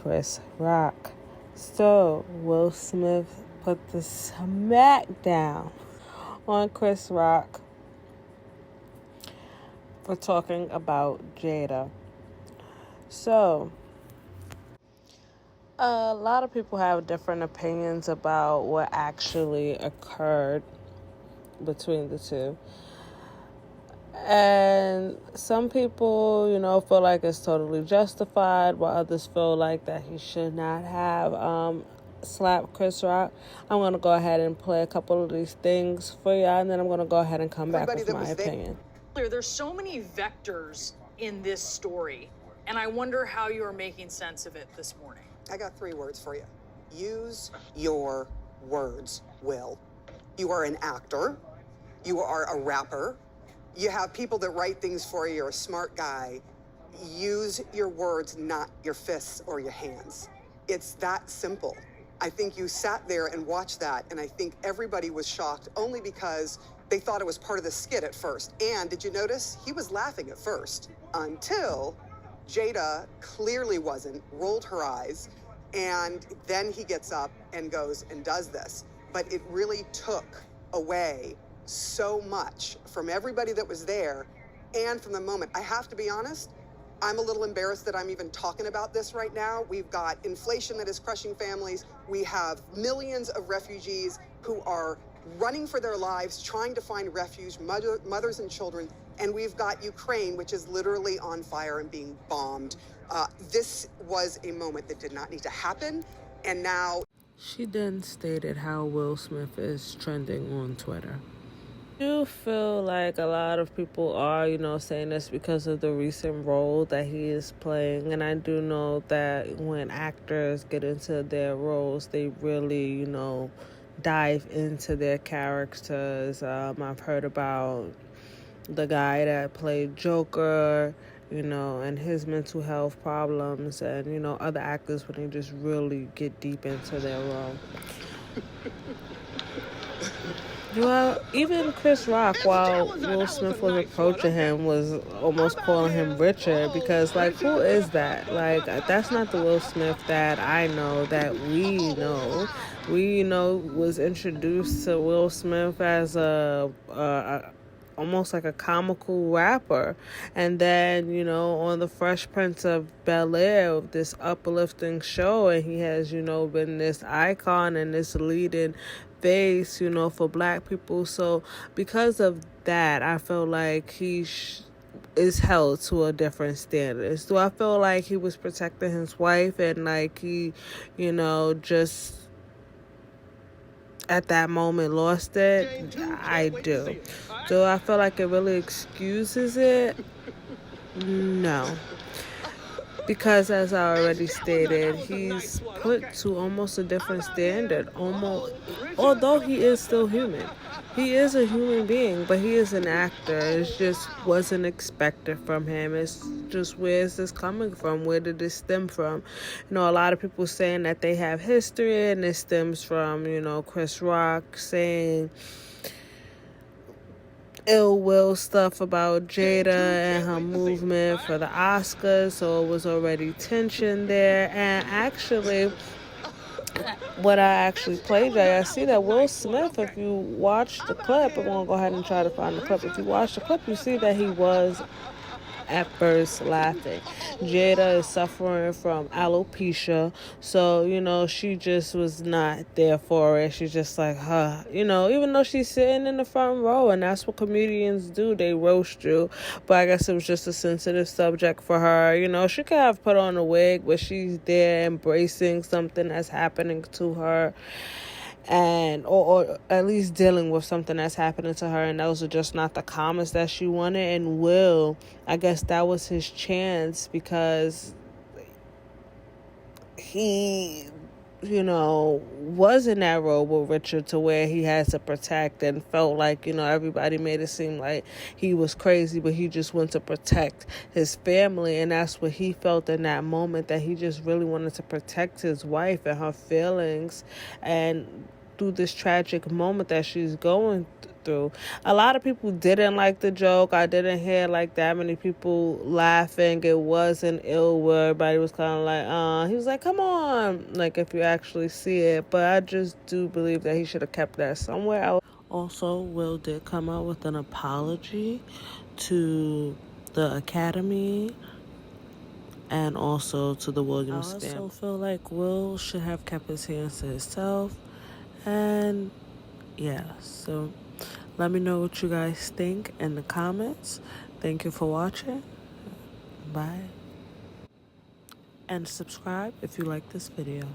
Chris Rock. So, Will Smith put the smack down on Chris Rock for talking about Jada. So, a lot of people have different opinions about what actually occurred between the two. And some people, feel like it's totally justified, while others feel like that he should not have slapped Chris Rock. I'm going to go ahead and play a couple of these things for y'all, and then I'm going to go ahead and come back with my opinion. There's so many vectors in this story, and I wonder how you are making sense of it this morning. I got 3 words for you. Use your words, Will. You are an actor. You are a rapper. You have people that write things for you. You're a smart guy. Use your words, not your fists or your hands. It's that simple. I think you sat there and watched that, and I think everybody was shocked only because they thought it was part of the skit at first. And did you notice? He was laughing at first until Jada clearly wasn't, rolled her eyes, and then he gets up and goes and does this. But it really took away so much from everybody that was there and from the moment. I have to be honest, I'm a little embarrassed that I'm even talking about this right now. We've got inflation that is crushing families. We have millions of refugees who are running for their lives, trying to find refuge, mothers and children. And we've got Ukraine, which is literally on fire and being bombed. This was a moment that did not need to happen. And now... She then stated how Will Smith is trending on Twitter. I do feel like a lot of people are, saying this because of the recent role that he is playing. And I do know that when actors get into their roles, they really, dive into their characters. I've heard about the guy that played Joker, and his mental health problems, and, other actors when they just really get deep into their role. Well, even Chris Rock, while Will Smith was approaching him, was almost calling him Richard, because, who is that? That's not the Will Smith that I know, that we know. We, was introduced to Will Smith as almost like a comical rapper. And then, on the Fresh Prince of Bel-Air, this uplifting show, and he has, been this icon and this leading face, for Black people. So because of that, I feel like he is held to a different standard. So I feel like he was protecting his wife, and he, just at that moment lost it. I do. Do I feel like it really excuses it? No. Because as I already stated, he's put to almost a different standard. Although he is still human. He is a human being, but he is an actor. It just wasn't expected from him. It's just, where is this coming from? Where did this stem from? A lot of people saying that they have history, and it stems from, Chris Rock saying ill will stuff about Jada and her movement for the Oscars, so it was already tension there. And actually, what I actually played, I see that Will Smith, if you watch the clip, I'm going to go ahead and try to find the clip. If you watch the clip, you see that he was at first laughing. Jada is suffering from alopecia, so she just was not there for it. She's just like, even though she's sitting in the front row, and that's what comedians do, they roast you. But I guess it was just a sensitive subject for her. She could have put on a wig, but she's there embracing something that's happening to her, and or at least dealing with something that's happening to her, and those are just not the comments that she wanted. And Will, I guess that was his chance, because he was in that role with Richard, to where he had to protect, and felt like everybody made it seem like he was crazy, but he just wanted to protect his family. And that's what he felt in that moment, that he just really wanted to protect his wife and her feelings, and through this tragic moment that she's going through. A lot of people didn't like the joke. I didn't hear like that many people laughing. It wasn't ill will. Everybody was kind of like, he was like, come on, like if you actually see it. But I just do believe that he should have kept that somewhere else. Also, Will did come out with an apology to the Academy and also to the Williams family. I also feel like Will should have kept his hands to himself. And yeah, so let me know what you guys think in the comments. Thank you for watching. Bye. And subscribe if you like this video.